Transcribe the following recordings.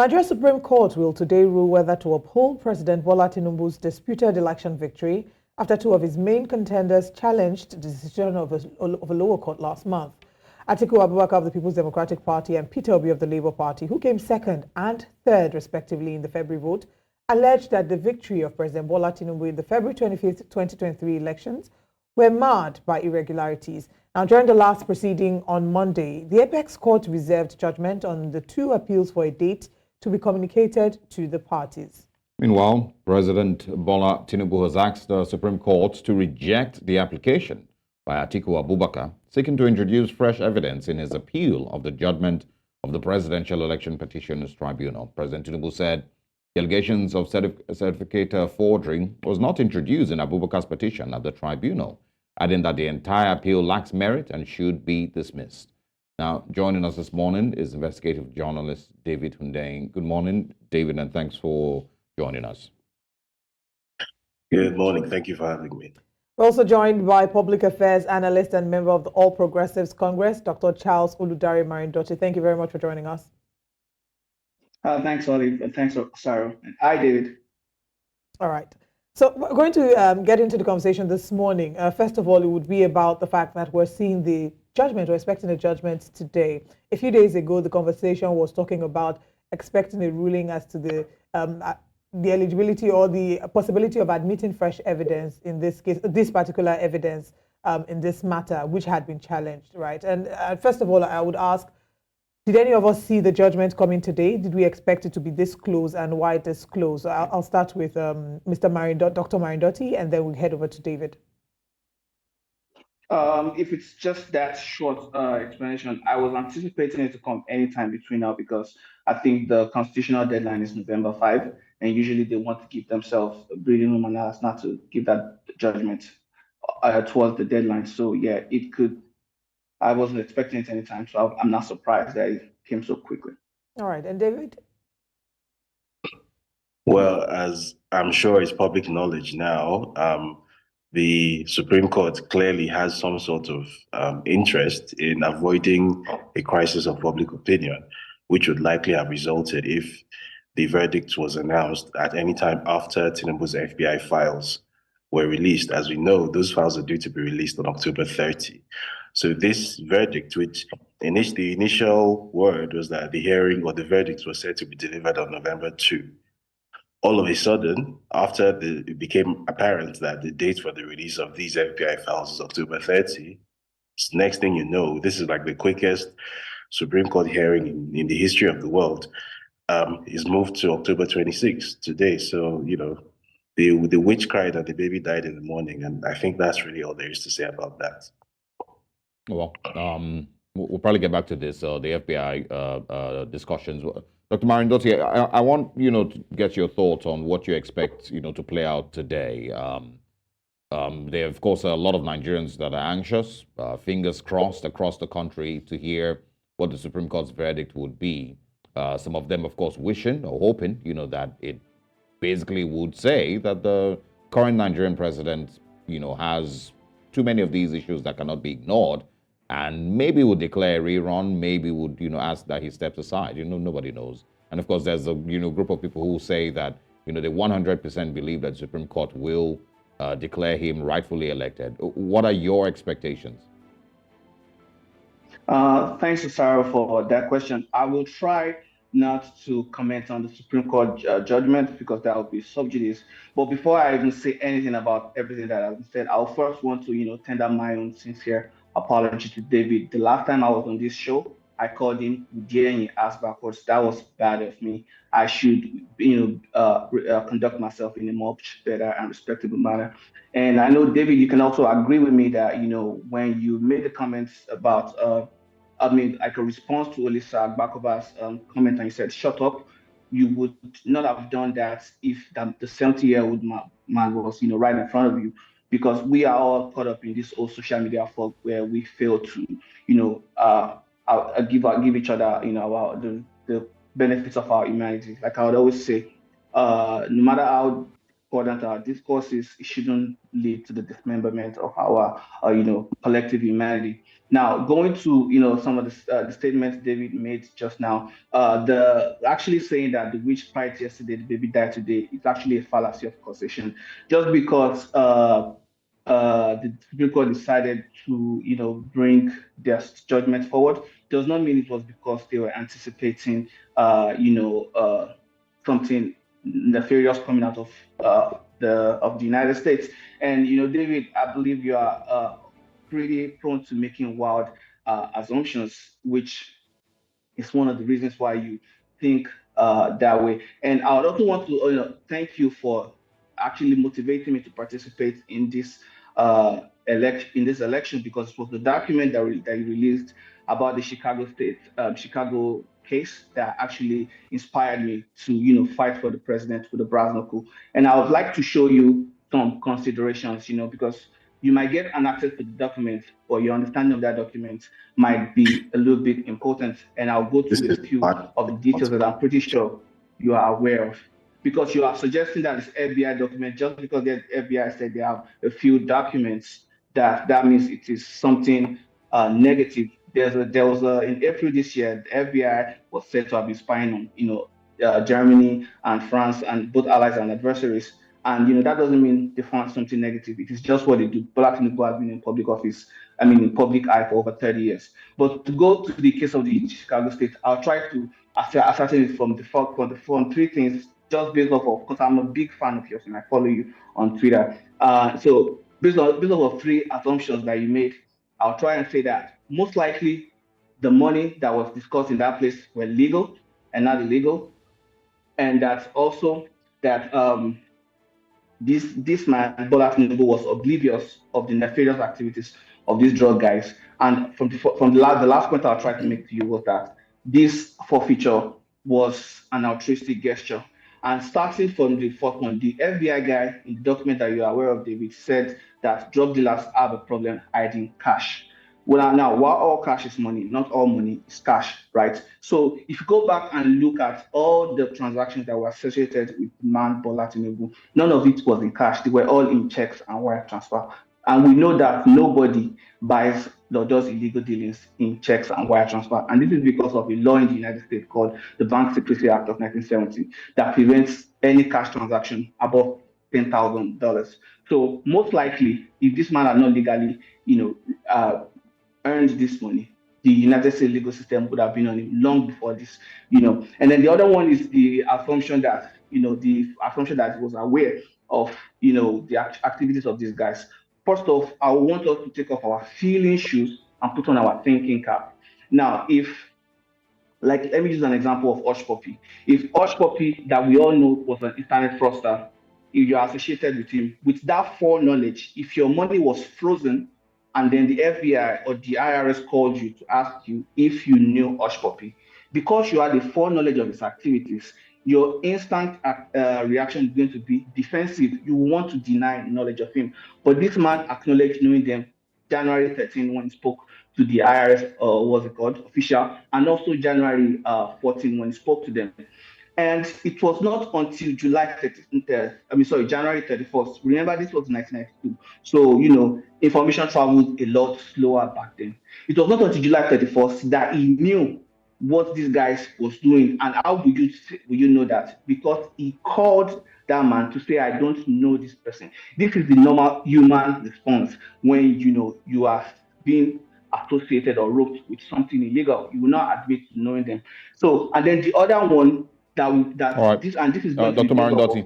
Nigeria Supreme Court will today rule whether to uphold President Bola Tinubu's disputed election victory after two of his main contenders challenged the decision of a lower court last month. Atiku Abubakar of the People's Democratic Party and Peter Obi of the Labour Party, who came second and third respectively in the February vote, alleged that the victory of President Bola Tinubu in the February 25th, 2023 elections were marred by irregularities. Now, during the last proceeding on Monday, the Apex Court reserved judgment on the two appeals for a date to be communicated to the parties. Meanwhile, President Bola Tinubu has asked the Supreme Court to reject the application by Atiku Abubakar, seeking to introduce fresh evidence in his appeal of the judgment of the Presidential Election Petitioners Tribunal. President Tinubu said the allegations of certificate forgery was not introduced in Abubakar's petition at the tribunal, adding that the entire appeal lacks merit and should be dismissed. Now, joining us this morning is investigative journalist David Hundeyin. Good morning, David, and thanks for joining us. Good morning. Thank you for having me. We're also joined by public affairs analyst and member of the All Progressives Congress, Dr. Charles Oludare Marindoti. Thank you very much for joining us. Thanks, Olive, and thanks, Sarah. And hi, David. All right. So we're going to get into the conversation this morning. First of all, it would be about the fact that we're seeing the judgment, we're expecting a judgment today. A few days ago, the conversation was talking about expecting a ruling as to the eligibility or the possibility of admitting fresh evidence in this case, this particular evidence in this matter, which had been challenged, right? And first of all, I would ask, did any of us see the judgment coming today? Did we expect it to be this close, and why this close? I'll start with Dr. Marindoti, and then we'll head over to David. If it's just that short explanation, I was anticipating it to come anytime between now, because I think the constitutional deadline is November 5, and usually they want to give themselves a breathing room and ask not to give that judgment towards the deadline. So yeah, it could. I wasn't expecting it anytime, so I'm not surprised that it came so quickly. All right, and David? Well, as I'm sure is public knowledge now, the Supreme Court clearly has some sort of interest in avoiding a crisis of public opinion, which would likely have resulted if the verdict was announced at any time after Tinubu's FBI files were released. As we know, those files are due to be released on October 30. So this verdict, which the initial word was that the hearing or the verdict was said to be delivered on November 2. All of a sudden, after it became apparent that the date for the release of these FBI files is October 30, next thing you know, this is like the quickest Supreme Court hearing in the history of the world, is moved to October 26 today. So, you know, the witch cried and the baby died in the morning, and I think that's really all there is to say about that. Well, we'll probably get back to this, the FBI discussions. Dr. Marindoti, I want, to get your thoughts on what you expect, to play out today. There are, of course, a lot of Nigerians that are anxious, fingers crossed across the country to hear what the Supreme Court's verdict would be. Some of them, of course, wishing or hoping, that it basically would say that the current Nigerian president, has too many of these issues that cannot be ignored, and maybe would declare a rerun, maybe would, ask that he steps aside. Nobody knows. And of course, there's a, group of people who say that, they 100% believe that the Supreme Court will declare him rightfully elected. What are your expectations? Thanks, Osaro, for that question. I will try not to comment on the Supreme Court judgment, because that would be sub judice. But before I even say anything about everything that I've said, I'll first want to, tender my own sincere apology to David. The last time I was on this show, I called him Hundeyin ass backwards. That was bad of me. I should, conduct myself in a much better and respectable manner. And I know, David, you can also agree with me that, when you made the comments about, like a response to Olisa Agbakova's comment, and you said, shut up, you would not have done that if the 70-year-old man was, right in front of you, because we are all caught up in this old social media fog where we fail to, give each other, the benefits of our humanity. Like I would always say, no matter how according to our discourses, it shouldn't lead to the dismemberment of our, collective humanity. Now, going to, some of the statements David made just now, the actually saying that the witch cried yesterday, the baby died today, it's actually a fallacy of causation. Just because the Supreme Court decided to, bring their judgment forward, does not mean it was because they were anticipating, something nefarious coming out of the United States. And David, I believe you are pretty prone to making wild assumptions, which is one of the reasons why you think that way. And I would also want to thank you for actually motivating me to participate in this election, because it was the document that you released about the Chicago case that actually inspired me to fight for the president with the brass knuckle. And I would like to show you some considerations, because you might get an access to the document, or your understanding of that document might be a little bit important. And I'll go through a few of the details that I'm pretty sure you are aware of. Because you are suggesting that it's FBI document, just because the FBI said they have a few documents, that means it is something negative. There was in April this year, the FBI was said to have been spying on Germany and France, and both allies and adversaries. And that doesn't mean they found something negative. It is just what they do. Bola Tinubu has been in public office, in public eye for over 30 years. But to go to the case of the Chicago State, I'll try to ascertain it from three things, just based off of, because I'm a big fan of yours and I follow you on Twitter. So based off of three assumptions that you made, I'll try and say that most likely the money that was discussed in that place were legal and not illegal, and that also that this man Bola Tinubu was oblivious of the nefarious activities of these drug guys. And from the last point I'll try to make to you was that this forfeiture was an altruistic gesture. And starting from the fourth one, the FBI guy in the document that you are aware of, David, said that drug dealers have a problem hiding cash. Well, now, while all cash is money, not all money is cash, right? So if you go back and look at all the transactions that were associated with man Bola Tinubu, none of it was in cash. They were all in checks and wire transfer. And we know that nobody buys or does illegal dealings in checks and wire transfer. And this is because of a law in the United States called the Bank Secrecy Act of 1970 that prevents any cash transaction above $10,000. So most likely, if this man had not legally, earned this money, the United States legal system would have been on him long before this, And then the other one is the assumption that, he was aware of, the activities of these guys. First off, I want us to take off our feeling shoes and put on our thinking cap. Now, let me use an example of Hush Puppy. If Hush Puppy, that we all know was an internet fraudster, if you're associated with him, with that foreknowledge, if your money was frozen, and then the FBI or the IRS called you to ask you if you knew Hush Puppy, because you had the foreknowledge of his activities, your instant reaction is going to be defensive. You want to deny knowledge of him. But this man acknowledged knowing them January 13 when he spoke to the IRS, official, and also January 14 when he spoke to them. And it was not until January 31st. Remember, this was 1992. So, information traveled a lot slower back then. It was not until July 31st that he knew what these guys was doing. And how would you know that? Because he called that man to say, I don't know this person. This is the normal human response when, you are being associated or roped with something illegal. You will not admit to knowing them. So, and then the other one, right. this is going to be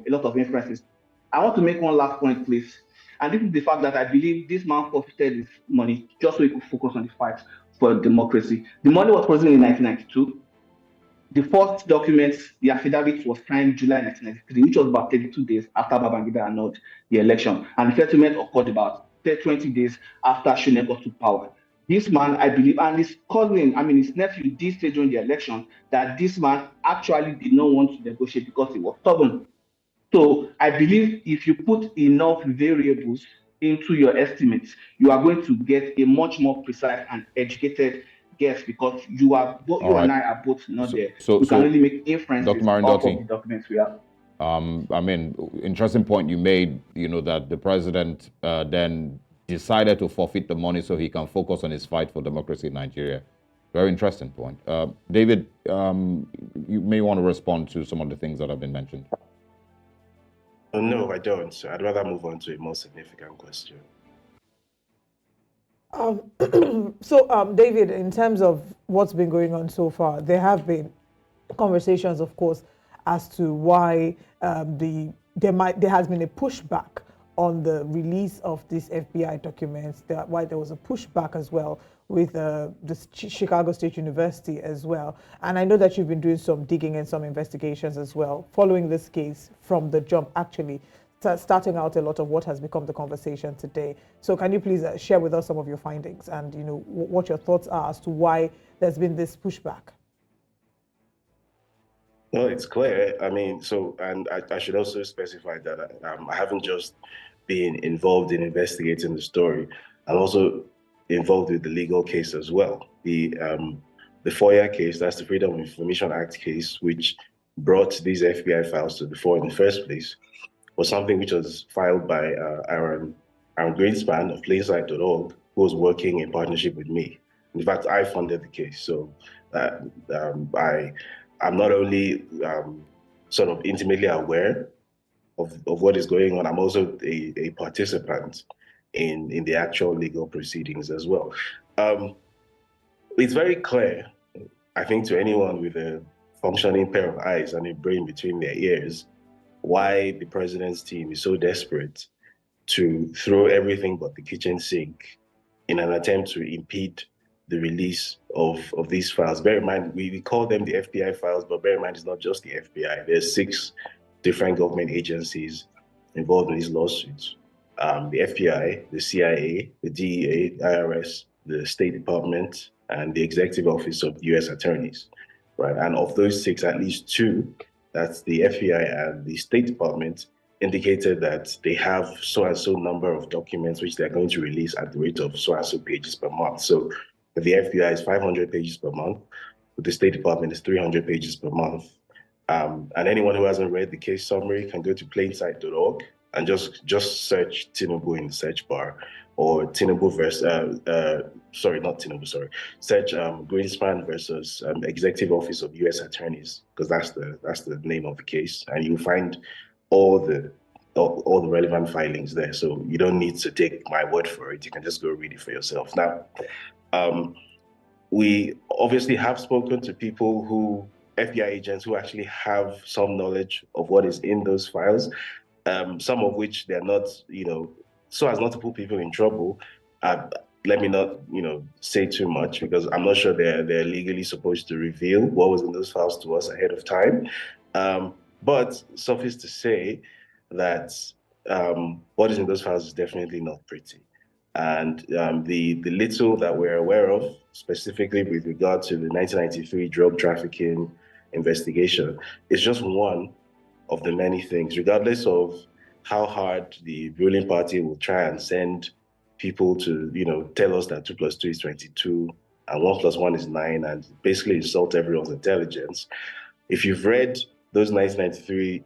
a lot of inferences. I want to make one last point, please. And this is the fact that I believe this man forfeited his money just so he could focus on the fight for democracy. The money was frozen in 1992. The first document, the affidavit, was signed July 1993, which was about 32 days after Babangida annulled the election. And the settlement occurred about 20 days after Shoneko took power. This man, I believe, and his cousin, his nephew, did say during the election that this man actually did not want to negotiate because he was stubborn. So I believe if you put enough variables into your estimates, you are going to get a much more precise and educated guess, because you and I are both not there. We can only make inferences off of the documents we have. I mean, interesting point you made, that the president then decided to forfeit the money so he can focus on his fight for democracy in Nigeria. Very interesting point. David, you may want to respond to some of the things that have been mentioned. No, I don't. I'd rather move on to a more significant question. David, in terms of what's been going on so far, there have been conversations, of course, as to why there has been a pushback on the release of these FBI documents. Why there was a pushback as well with the Chicago State University as well. And I know that you've been doing some digging and some investigations as well, following this case from the jump, actually, starting out a lot of what has become the conversation today. So can you please share with us some of your findings and what your thoughts are as to why there's been this pushback? Well, it's clear. I mean, and I should also specify that I haven't just been involved in investigating the story. I'm also involved with the legal case as well. The FOIA case, that's the Freedom of Information Act case, which brought these FBI files to the fore in the first place, was something which was filed by Aaron Greenspan of Plainsight.org, who was working in partnership with me. In fact, I funded the case. So I'm not only sort of intimately aware of what is going on, I'm also a participant in the actual legal proceedings as well. It's very clear, I think, to anyone with a functioning pair of eyes and a brain between their ears, why the president's team is so desperate to throw everything but the kitchen sink in an attempt to impede the release of these files. Bear in mind, we call them the FBI files, but bear in mind, it's not just the FBI. There's 6 different government agencies involved in these lawsuits. The FBI, the CIA, the DEA, the IRS, the State Department, and the Executive Office of U.S. Attorneys, right? And of those 6, at least 2, that's the FBI and the State Department, indicated that they have so and so number of documents which they're going to release at the rate of so and so pages per month. So the FBI is 500 pages per month, but the State Department is 300 pages per month. And anyone who hasn't read the case summary can go to plainsight.org and just search Tinubu in the search bar, or Tinubu versus, search Greenspan versus Executive Office of U.S. Attorneys, because that's the name of the case, and you'll find all the relevant filings there. So you don't need to take my word for it. You can just go read it for yourself. Now, we obviously have spoken to people FBI agents who actually have some knowledge of what is in those files, some of which they're not, so as not to put people in trouble. Let me not, say too much, because I'm not sure they're legally supposed to reveal what was in those files to us ahead of time. But suffice to say that what is in those files is definitely not pretty. And the little that we're aware of, specifically with regard to the 1993 drug trafficking investigation, is just one of the many things, regardless of how hard the ruling party will try and send people to, tell us that 2 + 2 is 22 and 1 + 1 is 9, and basically insult everyone's intelligence. If you've read those 1993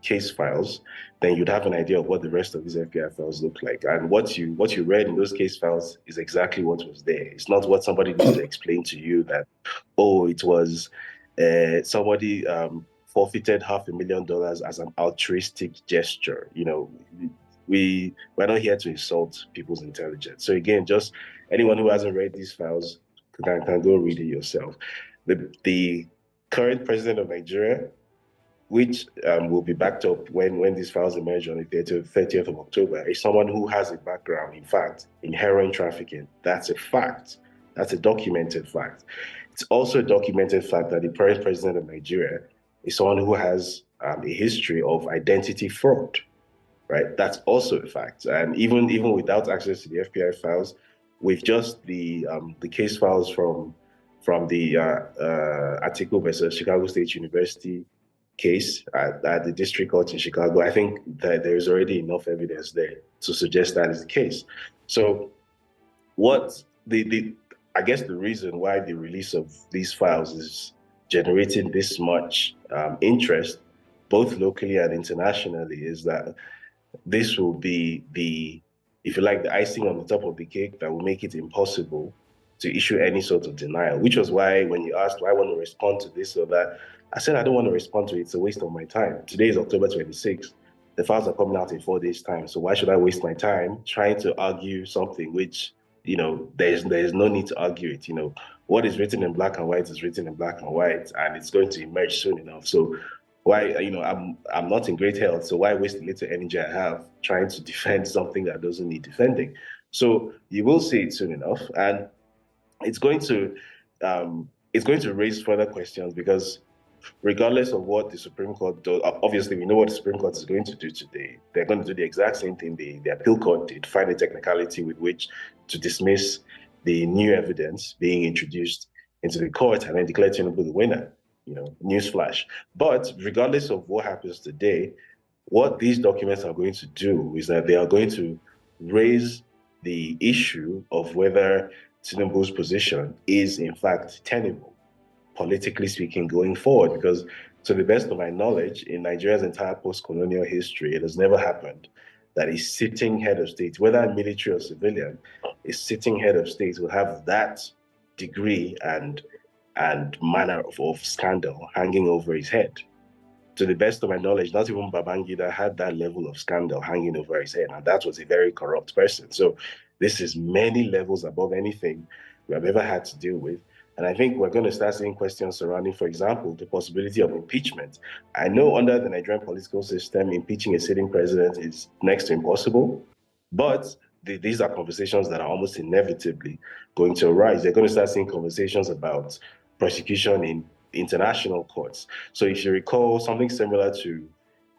case files, then you'd have an idea of what the rest of these FBI files look like. And what you read in those case files is exactly what was there. It's not what somebody needs to explain to you that, it was somebody forfeited $500,000 as an altruistic gesture. We're not here to insult people's intelligence. So again, just anyone who hasn't read these files can go read it yourself. The current president of Nigeria, which will be backed up when these files emerge on the 30th of October, is someone who has a background, in fact, in heroin trafficking. That's a fact. That's a documented fact. It's also a documented fact that the current president of Nigeria is someone who has a history of identity fraud, right? That's also a fact. And even without access to the FBI files, with just the case files from the Atiku versus Chicago State University case at the district court in Chicago, I think that there is already enough evidence there to suggest that is the case. So what I guess the reason why the release of these files is generating this much interest both locally and internationally, is that this will be the, if you like, the icing on the top of the cake that will make it impossible to issue any sort of denial, which was why when you asked, do I want to respond to this or that, I said, I don't want to respond to it. It's a waste of my time. Today is October 26th. The files are coming out in 4 days' time. So why should I waste my time trying to argue something which, there's no need to argue it. What is written in black and white is written in black and white, and it's going to emerge soon enough. So why, I'm not in great health, so why waste the little energy I have trying to defend something that doesn't need defending? So you will see it soon enough, and it's going to raise further questions, because regardless of what the Supreme Court does, obviously we know what the Supreme Court is going to do today. They're going to do the exact same thing the appeal court did, find a technicality with which to dismiss the new evidence being introduced into the court and then declare Tinubu the winner. Newsflash. But regardless of what happens today, what these documents are going to do is that they are going to raise the issue of whether Tinubu's position is in fact tenable, politically speaking, going forward. Because to the best of my knowledge, in Nigeria's entire post-colonial history, it has never happened that a sitting head of state, whether military or civilian, a sitting head of state will have that degree and manner of scandal hanging over his head. To the best of my knowledge, not even Babangida had that level of scandal hanging over his head, and that was a very corrupt person. So this is many levels above anything we have ever had to deal with. And I think we're going to start seeing questions surrounding, for example, the possibility of impeachment. I know under the Nigerian political system, impeaching a sitting president is next to impossible, but these are conversations that are almost inevitably going to arise. They're going to start seeing conversations about prosecution in international courts. So if you recall, something similar to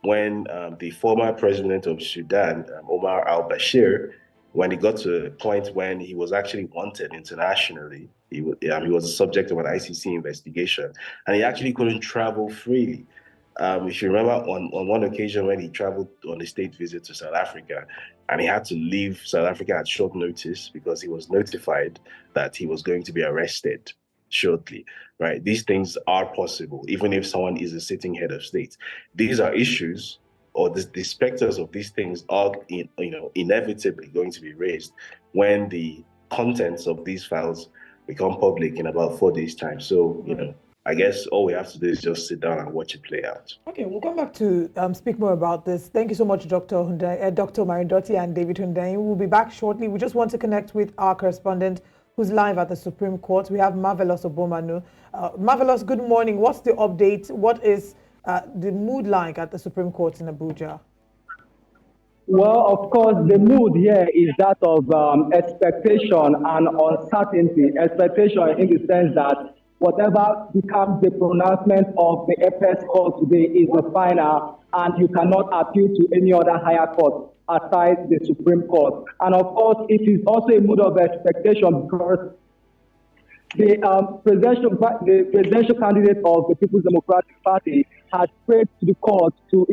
when the former president of Sudan, Omar al-Bashir, when he got to a point when he was actually wanted internationally, he was a subject of an ICC investigation, and he actually couldn't travel freely. If you remember, on one occasion when he traveled on a state visit to South Africa, and he had to leave South Africa at short notice because he was notified that he was going to be arrested shortly, right? These things are possible, even if someone is a sitting head of state. These are issues, or the specters of these things are, inevitably going to be raised when the contents of these files become public in about 4 days' time. So, I guess all we have to do is just sit down and watch it play out. Okay, we'll come back to speak more about this. Thank you so much, Dr. Marindoti and David Hundeyin. We'll be back shortly. We just want to connect with our correspondent who's live at the Supreme Court. We have Marvelous Ogbonmwan. Marvelous, good morning. What's the update? What is the mood like at the Supreme Court in Abuja? Well, of course, the mood here is that of expectation and uncertainty. Expectation in the sense that whatever becomes the pronouncement of the apex court today is the final, and you cannot appeal to any other higher court aside the Supreme Court. And of course, it is also a mood of expectation because the presidential candidate of the People's Democratic Party has prayed to the court to,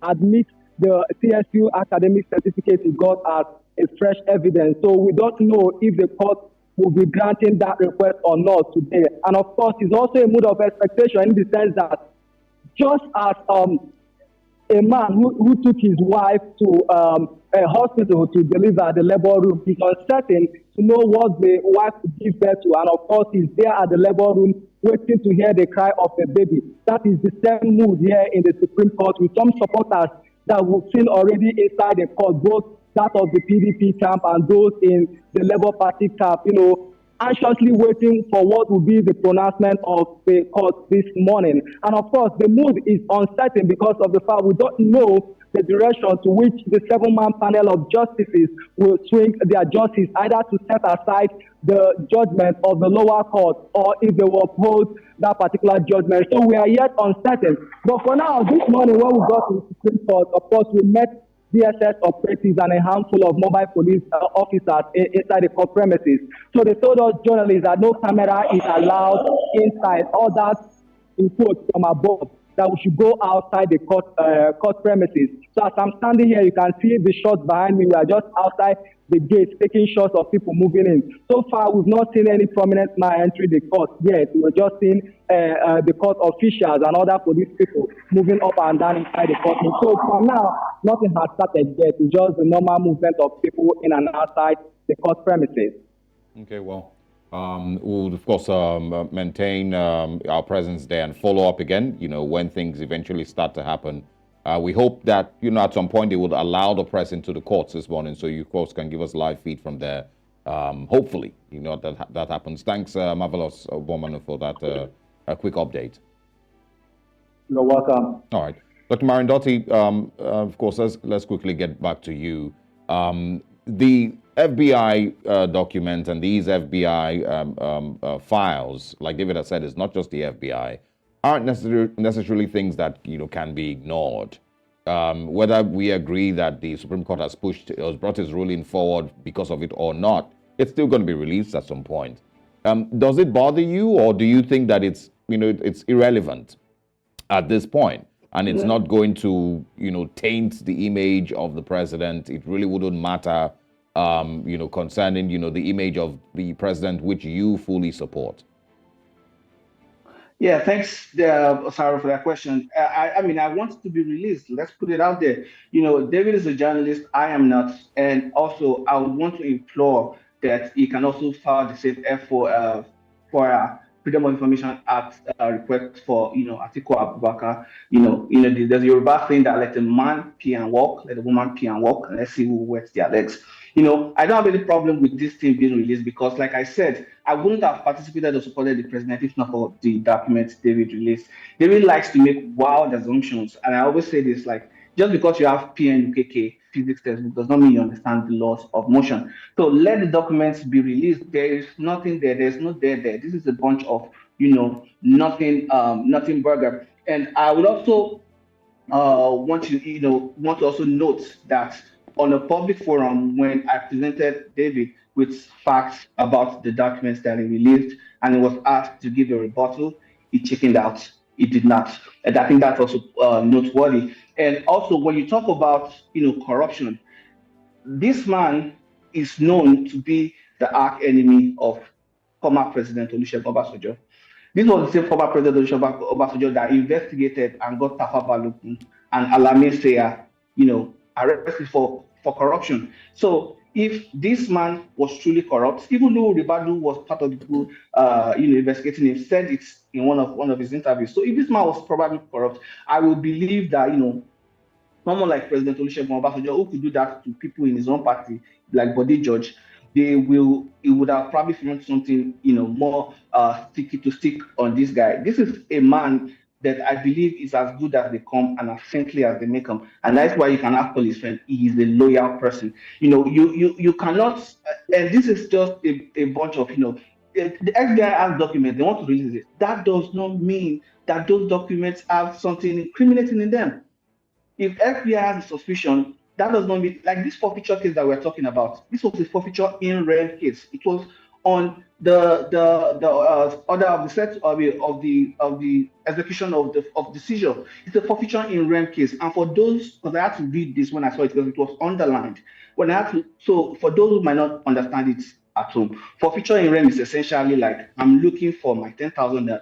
admit the CSU academic certificate he got as a fresh evidence. So we don't know if the court will be granting that request or not today. And of course, it's also a mood of expectation in the sense that just as a man who took his wife to a hospital to deliver the labor room is uncertain to know what the wife would give birth to. And of course, he's there at the labor room waiting to hear the cry of the baby. That is the same mood here in the Supreme Court with some supporters that we've seen already inside the court, both that of the PDP camp and those in the Labour Party camp, anxiously waiting for what will be the pronouncement of the court this morning. And of course, the mood is uncertain because of the fact we don't know the direction to which the 7-man panel of justices will swing their justice, either to set aside the judgment of the lower court or if they will uphold that particular judgment. So we are yet uncertain. But for now, this morning when we got to the Supreme Court, of course, we met DSS operatives and a handful of mobile police officers inside the court premises. So they told us journalists that no camera is allowed inside, all that in quotes from above. that we should go outside the court premises. So as I'm standing here, you can see the shots behind me. We are just outside the gate taking shots of people moving in. So far, we've not seen any prominent man entering the court yet. We're just seeing the court officials and other police people moving up and down inside the courtroom. So for now, nothing has started yet. It's just the normal movement of people in and outside the court premises. Okay, well, we'll of course maintain our presence there and follow up again, when things eventually start to happen. We hope that, at some point they would allow the press into the courts this morning, so you, of course, can give us live feed from there. Hopefully, that happens. Thanks, Marvelous Ogbonmwan, for that quick update. You're welcome. All right. Dr. Marindoti, of course, let's quickly get back to you. The FBI document and these FBI files, like David has said, is not just the FBI, aren't necessarily things that can be ignored. Whether we agree that the Supreme Court has brought its ruling forward because of it or not, it's still going to be released at some point. Does it bother you, or do you think that it's irrelevant at this point, and it's not going to taint the image of the president? It really wouldn't matter, concerning the image of the president, which you fully support. Yeah, thanks, Osaro, for that question. I mean, I want it to be released. Let's put it out there. David is a journalist. I am not. And also, I would want to implore that he can also file the same for a Freedom of Information Act request for, Atiku Abubakar. There's a Yoruba saying that let a man pee and walk, let a woman pee and walk, and let's see who wets their legs. I don't have any problem with this thing being released because, like I said, I wouldn't have participated or supported the president if not for the documents David released. David likes to make wild assumptions, and I always say this, like, just because you have PNUKK physics textbook does not mean you understand the laws of motion. So let the documents be released. There is nothing there. There's no there. This is a bunch of, nothing burger. And I would also want to also note that on a public forum, when I presented David with facts about the documents that he released, and he was asked to give a rebuttal, he chickened out. He did not. And I think that's also noteworthy. And also, when you talk about corruption, this man is known to be the arch enemy of former President Olusegun Obasanjo. This was the same former President Olusegun Obasanjo that investigated and got Tafa Balogun and Alame Seya, arrested for corruption. So if this man was truly corrupt, even though Ribadu was part of the people, investigating him, said it in one of his interviews. So if this man was probably corrupt, I will believe that someone like President Olusegun Obasanjo, who could do that to people in his own party, like Body George, he would have probably found something, more sticky to stick on this guy. This is a man that I believe is as good as they come and as saintly as they make them. And that's why you can call his friend. He is a loyal person. You cannot, and this is just a bunch of, the FBI has documents, they want to release it. That does not mean that those documents have something incriminating in them. If FBI has a suspicion, that does not mean, like this forfeiture case that we're talking about, this was a forfeiture in rem case. It was on the order of the set of the execution of the seizure. It's a forfeiture in rem case. And for those, because I had to read this when I saw it because it was underlined. So for those who might not understand it at home, forfeiture in rem is essentially like, I'm looking for my 10,000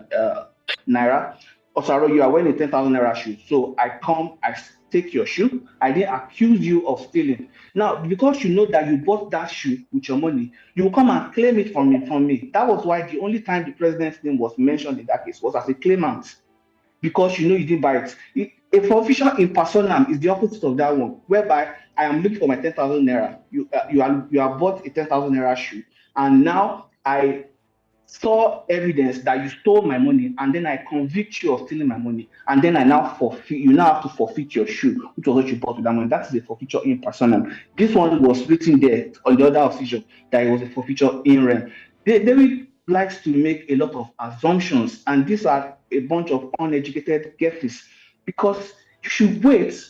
naira. Osarogie, you are wearing a 10,000 naira shoe. So I take your shoe, I then accuse you of stealing. Now, because you know that you bought that shoe with your money, you will come and claim it from me. That was why the only time the president's name was mentioned in that case was as a claimant, because you didn't buy it. A forfeiture in personam is the opposite of that one, whereby I am looking for my 10,000 naira. You have bought a 10,000 naira shoe, and now I saw evidence that you stole my money, and then I convict you of stealing my money, and then I now forfeit. You now have to forfeit your shoe, which was what you bought with that money. That is a forfeiture in personam. This one was written there on the order of seizure that it was a forfeiture in rem. David likes to make a lot of assumptions, and these are a bunch of uneducated guesses, because you should wait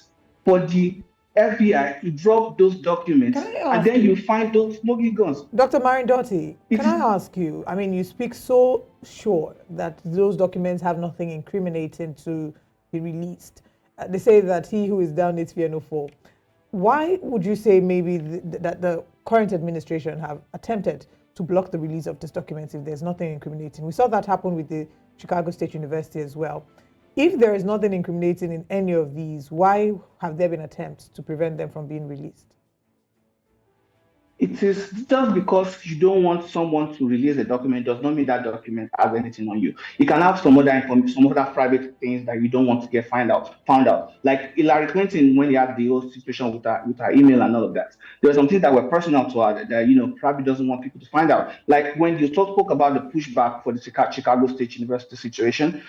for the FBI to drop those documents, and then you find those smoking guns. Dr. Marindoti, can I ask you, you speak so sure that those documents have nothing incriminating to be released. They say that he who is down needs fear no fall. Why would you say maybe that the current administration have attempted to block the release of these documents if there's nothing incriminating? We saw that happen with the Chicago State University as well. If there is nothing incriminating in any of these, why have there been attempts to prevent them from being released? It is just because you don't want someone to release a document does not mean that document has anything on you. You can have some other information, some other private things that you don't want to get found out. Like Hillary Clinton, when he had the whole situation with her email and all of that, there were some things that were personal to her that probably doesn't want people to find out. Like when you spoke about the pushback for the Chicago State University situation.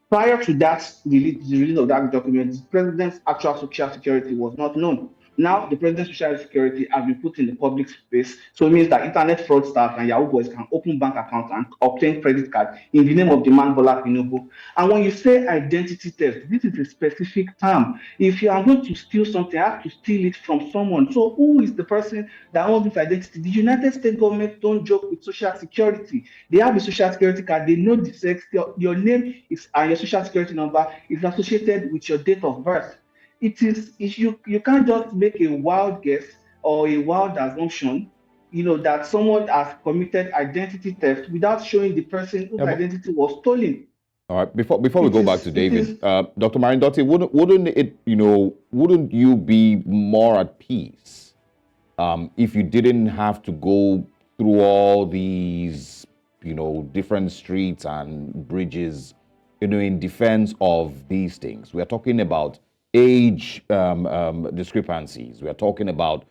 Prior to that, the release of that document, the president's actual social security was not known. Now, the president's social security has been put in the public space, so it means that internet fraudsters and Yahoo boys can open bank accounts and obtain credit cards in the name of the man Bola Tinubu. And when you say identity theft, this is a specific term. If you are going to steal something, you have to steal it from someone. So, who is the person that owns this identity? The United States government don't joke with social security. They have a social security card. They know the sex. Your name is and your social security number is associated with your date of birth. You can't just make a wild guess or a wild assumption, that someone has committed identity theft without showing the person whose identity was stolen. All right. Before we go back to David, Dr. Marindoti, wouldn't you be more at peace if you didn't have to go through all these, different streets and bridges, in defense of these things? We are talking about age discrepancies. We are talking about,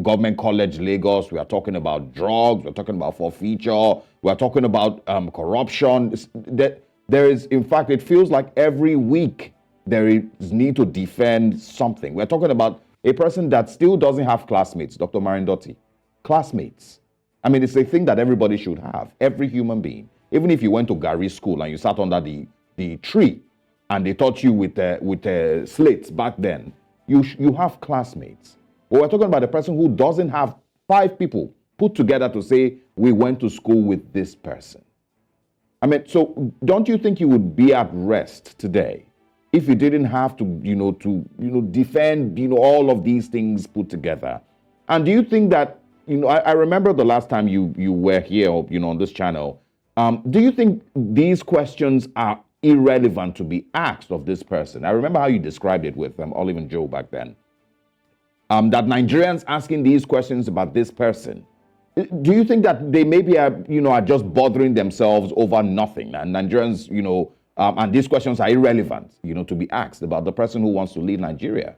Government College Lagos. We are talking about drugs. We're talking about forfeiture. We are talking about corruption. There is, in fact, it feels like every week there is need to defend something. We're talking about a person that still doesn't have classmates, Dr. Marindoti. Classmates. I mean, it's a thing that everybody should have, every human being. Even if you went to Gary school and you sat under the tree and they taught you with slates back then, you have classmates. But we're talking about a person who doesn't have 5 people put together to say, we went to school with this person. I mean, so don't you think you would be at rest today if you didn't have to, defend, all of these things put together? And do you think that, I remember the last time you were here, on this channel, do you think these questions are irrelevant to be asked of this person? I remember how you described it with Olive and Joe back then. That Nigerians asking these questions about this person, do you think that they maybe are just bothering themselves over nothing, and Nigerians, and these questions are irrelevant, to be asked about the person who wants to lead Nigeria?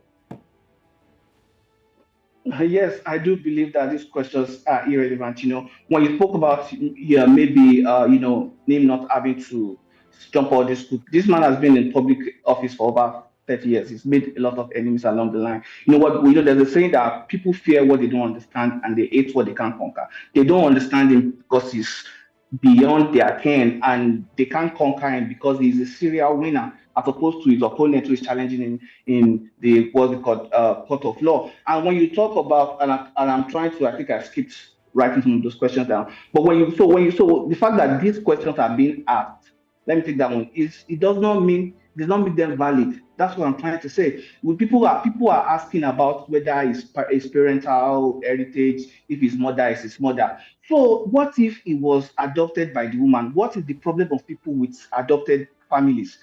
Yes, I do believe that these questions are irrelevant. When you spoke about, maybe, him not having to jump all this group. This man has been in public office for over 30 years. He's made a lot of enemies along the line. There's a saying that people fear what they don't understand and they hate what they can't conquer. They don't understand him because he's beyond their ken, and they can't conquer him because he's a serial winner, as opposed to his opponent who is challenging him in the court of law. And when you talk about, and I'm trying to, I think I skipped writing some of those questions down. But so the fact that these questions are being asked, let me take that one. It does not make them valid. That's what I'm trying to say. When people are asking about whether his parental heritage, if his mother is his mother. So what if he was adopted by the woman? What is the problem of people with adopted families?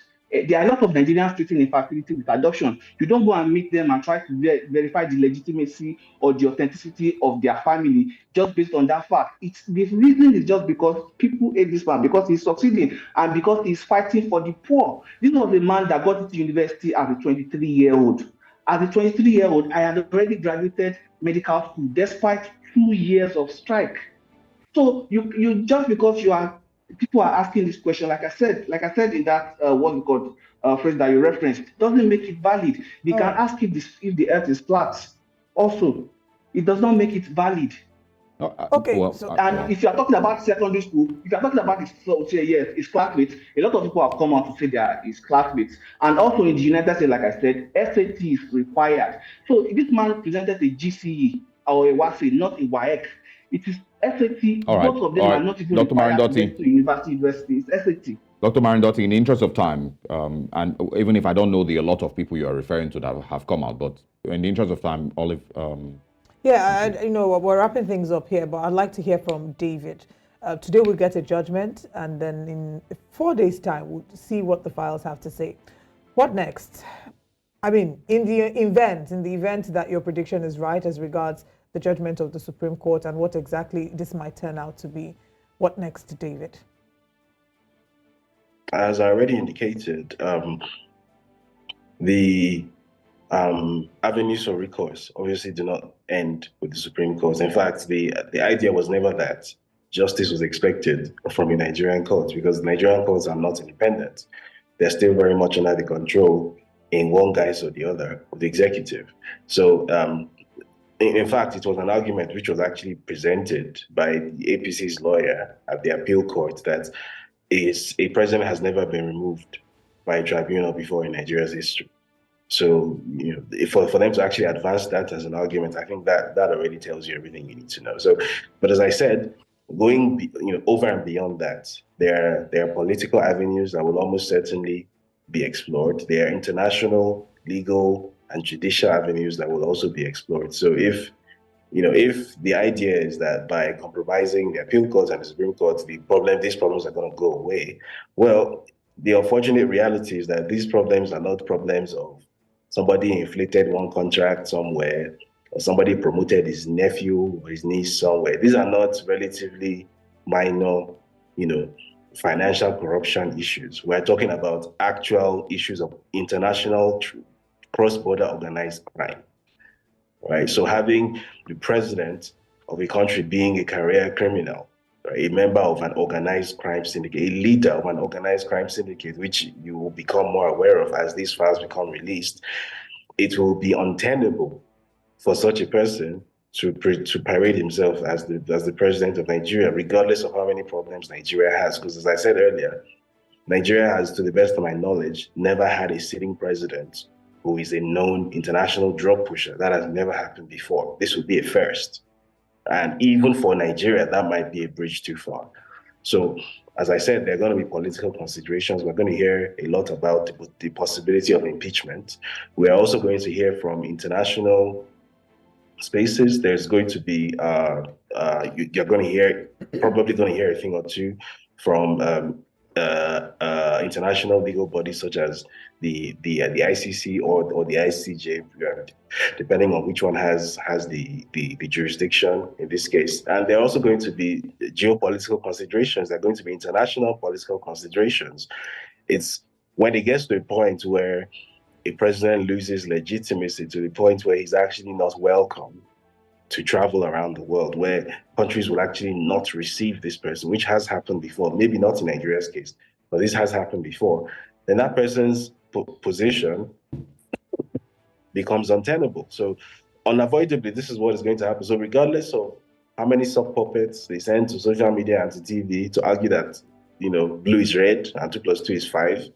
There are a lot of Nigerians treating infertility with adoption. You don't go and meet them and try to verify the legitimacy or the authenticity of their family just based on that fact. The reason is just because people hate this man, because he's succeeding and because he's fighting for the poor. This was a man that got into university as a 23-year-old. As a 23-year-old, I had already graduated medical school despite 2 years of strike. So you just because people are asking this question, like I said in that phrase that you referenced, doesn't make it valid. They can ask if the earth is flat. Also, it does not make it valid. Okay. If you are talking about secondary school, if you are talking about his classmates, a lot of people have come out to say they are his classmates. And also in the United States, like I said, SAT is required. So if this man presented a GCE or a WASI, not a WAEC, it is SAT. Both of them are not even required to get to university. It's SAT. Dr. Marindoti, in the interest of time, and even if I don't know a lot of people you are referring to that have come out, but in the interest of time, Olive. Yeah, we're wrapping things up here, but I'd like to hear from David. Today we'll get a judgment, and then in 4 days' time, we'll see what the files have to say. What next? I mean, in the event that your prediction is right as regards the judgment of the Supreme Court and what exactly this might turn out to be, what next, David? As I already indicated, the avenues for recourse obviously do not end with the Supreme Court. In fact, the idea was never that justice was expected from a Nigerian court, because Nigerian courts are not independent. They're still very much under the control, in one guise or the other, of the executive. So, in fact, it was an argument which was actually presented by the APC's lawyer at the appeal court that a president has never been removed by a tribunal before in Nigeria's history. So, for them to actually advance that as an argument, I think that already tells you everything you need to know. So, but as I said, going over and beyond that, there are political avenues that will almost certainly be explored. There are international, legal, and judicial avenues that will also be explored. So if the idea is that by compromising the appeal court and the Supreme Court, these problems are going to go away, well, the unfortunate reality is that these problems are not problems of somebody inflated one contract somewhere, or somebody promoted his nephew or his niece somewhere. These are not relatively minor, financial corruption issues. We're talking about actual issues of international cross-border organized crime, right? So having the president of a country being a career criminal, right, a member of an organized crime syndicate, a leader of an organized crime syndicate, which you will become more aware of as these files become released, it will be untenable for such a person to parade himself as the president of Nigeria, regardless of how many problems Nigeria has. Because as I said earlier, Nigeria has, to the best of my knowledge, never had a sitting president who is a known international drug pusher. That has never happened before. This would be a first. And even for Nigeria, that might be a bridge too far. So, as I said, there are going to be political considerations. We're going to hear a lot about the possibility of impeachment. We're also going to hear from international spaces. There's going to be, you're going to hear, probably going to hear a thing or two from international legal bodies such as the ICC or the ICJ, depending on which one has the jurisdiction in this case. And there are also going to be geopolitical considerations. There are going to be international political considerations. It's when it gets to a point where a president loses legitimacy to the point where he's actually not welcome to travel around the world, where countries will actually not receive this person, which has happened before, maybe not in Nigeria's case, but this has happened before, then that person's position becomes untenable. So unavoidably, this is what is going to happen. So regardless of how many sock puppets they send to social media and to TV to argue that, blue is red and 2 + 2 is 5,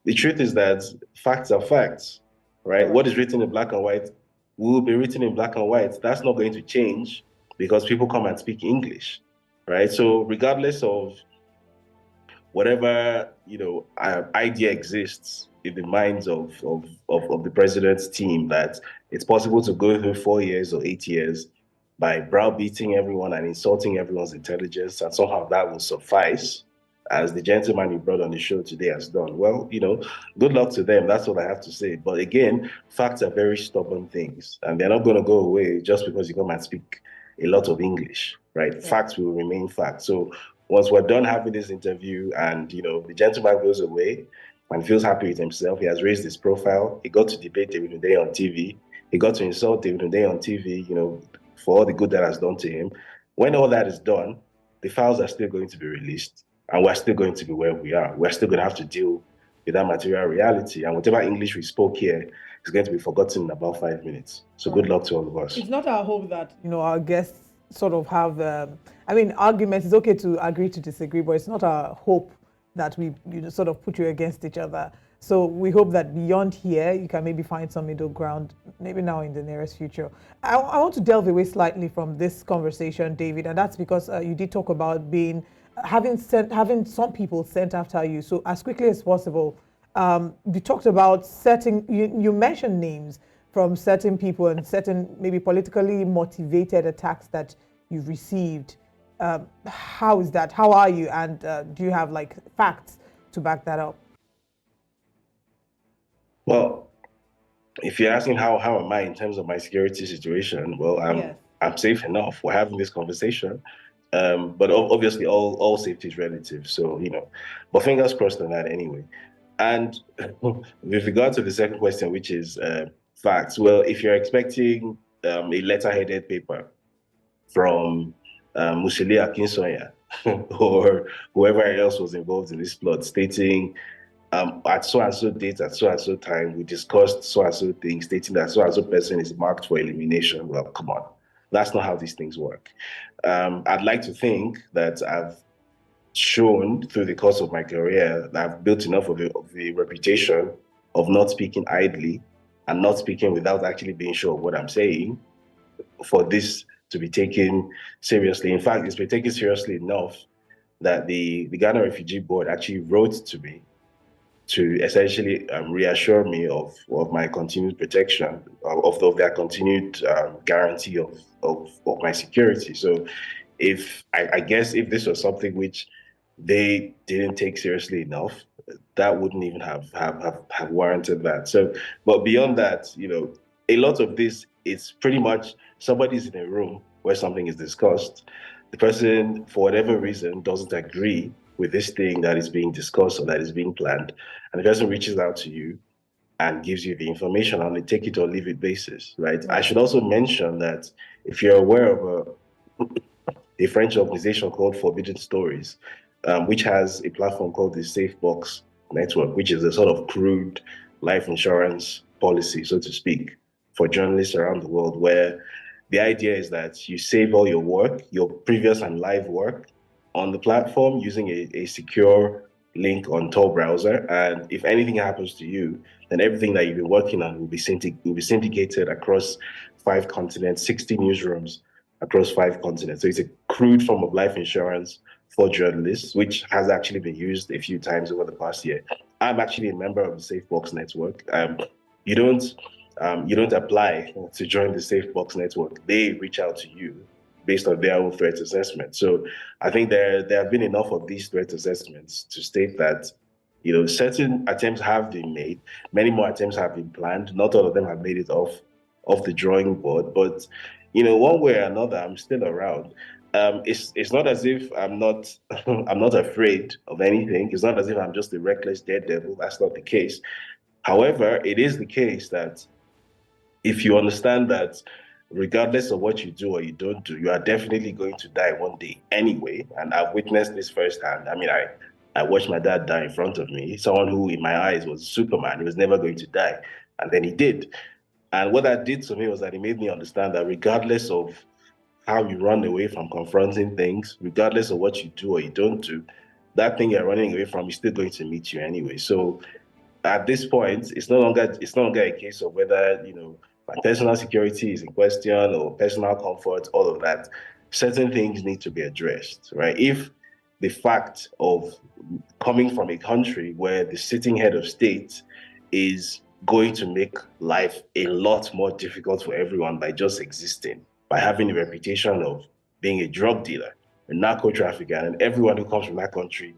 the truth is that facts are facts, right? What is written in black and white will be written in black and white. That's not going to change because people come and speak English, right? So regardless of whatever, idea exists in the minds of the president's team that it's possible to go through 4 years or 8 years by browbeating everyone and insulting everyone's intelligence, and somehow that will suffice, as the gentleman you brought on the show today has done. Well, good luck to them. That's what I have to say. But again, facts are very stubborn things, and they're not going to go away just because you come and speak a lot of English, right? Yeah. Facts will remain facts. So once we're done having this interview and, the gentleman goes away and feels happy with himself, he has raised his profile, he got to debate David Hundeyin on TV, he got to insult David Hundeyin on TV, for all the good that has done to him. When all that is done, the files are still going to be released. And we're still going to be where we are. We're still going to have to deal with that material reality. And whatever English we spoke here is going to be forgotten in about 5 minutes. So good luck to all of us. It's not our hope that, our guests sort of have, arguments. It's okay to agree to disagree, but it's not our hope that we, sort of put you against each other. So we hope that beyond here, you can maybe find some middle ground, maybe now in the nearest future. I want to delve away slightly from this conversation, David, and that's because you did talk about being having some people sent after you. So as quickly as possible, you talked about you mentioned names from certain people and certain maybe politically motivated attacks that you've received. How is that? How are you? And do you have like facts to back that up? Well, if you're asking how am I in terms of my security situation, well, I'm safe enough. We're having this conversation. But obviously all safety is relative. So, but fingers crossed on that anyway. And with regard to the second question, which is facts, well, if you're expecting a letter-headed paper from Musili Akinsoya or whoever else was involved in this plot stating at so and so date, at so and so time, we discussed so and so things, stating that so and so person is marked for elimination. Well, come on. That's not how these things work. I'd like to think that I've shown through the course of my career that I've built enough of a reputation of not speaking idly and not speaking without actually being sure of what I'm saying for this to be taken seriously. In fact, it's been taken seriously enough that the Ghana Refugee Board actually wrote to me to essentially reassure me of my continued protection, of their continued guarantee of my security. So I guess if this was something which they didn't take seriously enough, that wouldn't even have warranted that. So, but beyond that, a lot of this is pretty much somebody's in a room where something is discussed. The person, for whatever reason, doesn't agree with this thing that is being discussed or that is being planned, and the person reaches out to you and gives you the information on a take it or leave it basis, right? I should also mention that if you're aware of a French organization called Forbidden Stories, which has a platform called the Safe Box Network, which is a sort of crude life insurance policy, so to speak, for journalists around the world, where the idea is that you save all your work, your previous and live work, on the platform using a secure link on Tor browser. And if anything happens to you, then everything that you've been working on will be syndicated across 5 continents, 60 newsrooms across 5 continents. So it's a crude form of life insurance for journalists, which has actually been used a few times over the past year. I'm actually a member of the SafeBox network. You don't apply to join the SafeBox network. They reach out to you based on their own threat assessment. So I think there have been enough of these threat assessments to state that certain attempts have been made. Many more attempts have been planned. Not all of them have made it off the drawing board, but one way or another, I'm still around. It's not as if I'm not I'm not afraid of anything. It's not as if I'm just a reckless daredevil. That's not the case. However, it is the case that if you understand that regardless of what you do or you don't do, you are definitely going to die one day anyway. And I've witnessed this firsthand. I mean, I watched my dad die in front of me, someone who in my eyes was Superman. He was never going to die. And then he did. And what that did to me was that it made me understand that regardless of how you run away from confronting things, regardless of what you do or you don't do, that thing you're running away from is still going to meet you anyway. So at this point, it's no longer a case of whether my personal security is in question or personal comfort, all of that. Certain things need to be addressed, right? If the fact of coming from a country where the sitting head of state is going to make life a lot more difficult for everyone by just existing, by having a reputation of being a drug dealer, a narco trafficker, and everyone who comes from that country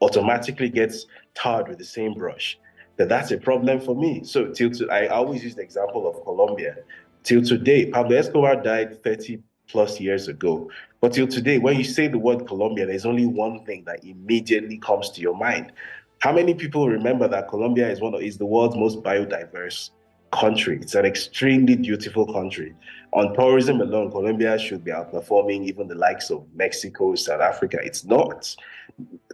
automatically gets tarred with the same brush, that's a problem for me. So I always use the example of Colombia. Till today, Pablo Escobar died 30 plus years ago. But till today, when you say the word Colombia, there's only one thing that immediately comes to your mind. How many people remember that Colombia is the world's most biodiverse country? It's an extremely beautiful country. On tourism alone, Colombia should be outperforming even the likes of Mexico, South Africa. It's not.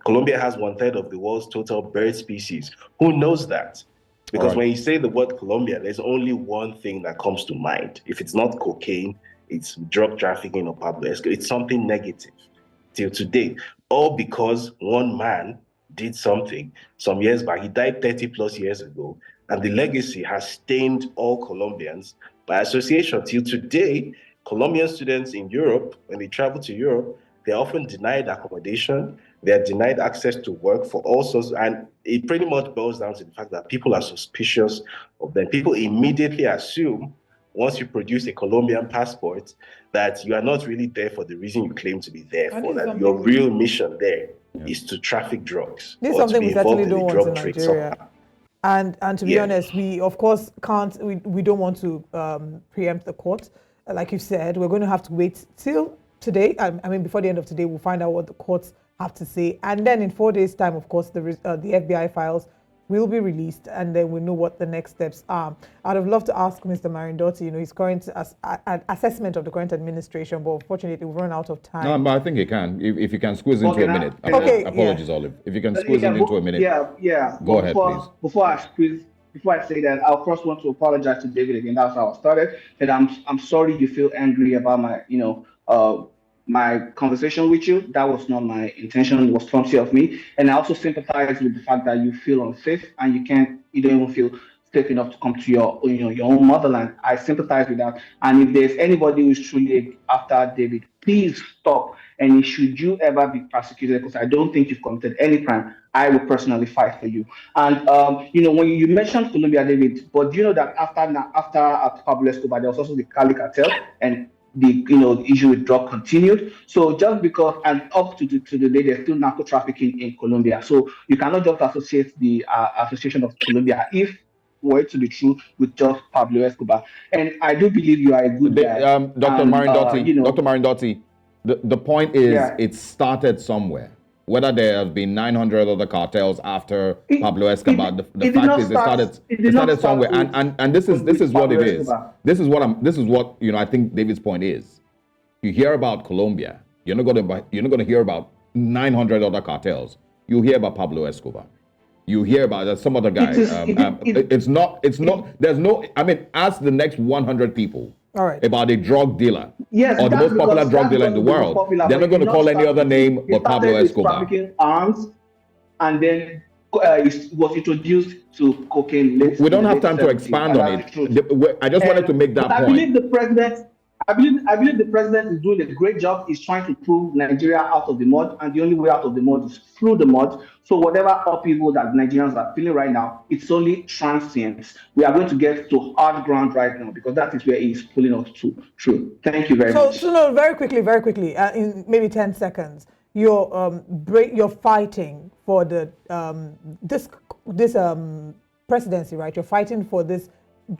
Colombia has 1/3 of the world's total bird species. Who knows that? Because when you say the word Colombia, there's only one thing that comes to mind. If it's not cocaine, it's drug trafficking or Pablo Escobar. It's something negative till today. All because one man did something some years back. He died 30 plus years ago, and the legacy has stained all Colombians by association. Till today, Colombian students in Europe, when they travel to Europe, they're often denied accommodation, they're denied access to work for all sorts, and it pretty much boils down to the fact that people are suspicious of them. People immediately assume, once you produce a Colombian passport, that you are not really there for the reason you claim to be there for, that your real mission there is to traffic drugs. This is something we certainly don't want in Nigeria. Somehow. And to be honest, we of course can't, we don't want to preempt the court. Like you said, we're going to have to wait till today. I mean, before the end of today, we'll find out what the courts have to say. And then in 4 days' time, of course, the FBI files will be released, and then we'll know what the next steps are. I'd have loved to ask Mr. Marindoti, his current assessment of the current administration, but unfortunately we've run out of time. No, but I think he can. If you can squeeze into a minute. Apologies, Olive. If you can squeeze into a minute. Go ahead, please. Before I say that, I'll first want to apologize to David again. That's how I started. And I'm sorry you feel angry about my, my conversation with you. That was not my intention. It was clumsy of me. And I also sympathize with the fact that you feel unsafe and you don't even feel safe enough to come to your own motherland. I sympathize with that. And if there's anybody who's truly after David, please stop. And should you ever be prosecuted, because I don't think you've committed any crime, I will personally fight for you. And when you mentioned Colombia, David, but do you know that after Pablo Escobar, there was also the Cali cartel, and the issue with drug continued. So just because, and up to the day, there's still narco trafficking in Colombia. So you cannot just associate the Association of Colombia, if were it to be true, with just Pablo Escobar. And I do believe you are a good guy. Dr. Marindoti, the point is, it started somewhere. Whether there have been 900 other cartels after Pablo Escobar, the fact is it started somewhere, and this is what it is. This is what I think David's point is. You hear about Colombia, you're not going to hear about 900 other cartels. You hear about Pablo Escobar. You hear about some other guy. There's no. I mean, ask the next 100 people. All right. About a drug dealer, yes, or the most popular drug dealer in the world. They're not going to call any other name but Pablo Escobar. Trafficking arms, and then it was introduced to cocaine. We don't have time to expand on it. I just wanted to make that point. I believe the president is doing a great job. He's trying to pull Nigeria out of the mud, and the only way out of the mud is through the mud. So whatever upheaval that Nigerians are feeling right now, it's only transient. We are going to get to hard ground right now, because that is where he's pulling us through. Thank you very much. So no, very quickly, in maybe 10 seconds, you're fighting for the this presidency, right? You're fighting for this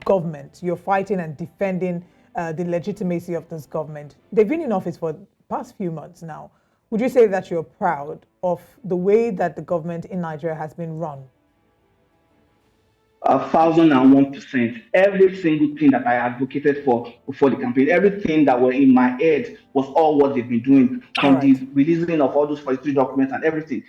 government. You're fighting and defending the legitimacy of this government. They've been in office for the past few months now. Would you say that you're proud of the way that the government in Nigeria has been run? 1,001%. Every single thing that I advocated for before the campaign, everything that were in my head was all what they've been doing, from the releasing of all those 43 documents and everything.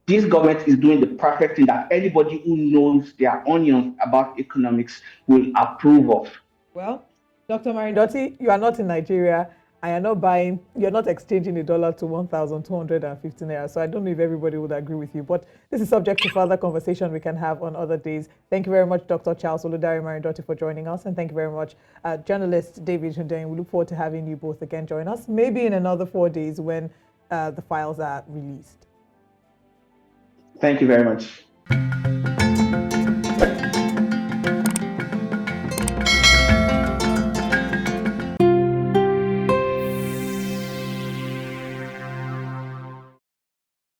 This government is doing the perfect thing that anybody who knows their onions about economics will approve of. Well, Dr. Marindoti, you are not in Nigeria. I am not buying, you're not exchanging the dollar to 1,250 naira. So I don't know if everybody would agree with you, but this is subject to further conversation we can have on other days. Thank you very much, Dr. Charles Oludare Marindoti, for joining us. And thank you very much, journalist David Hundeyin. We look forward to having you both again join us, maybe in another 4 days when the files are released. Thank you very much.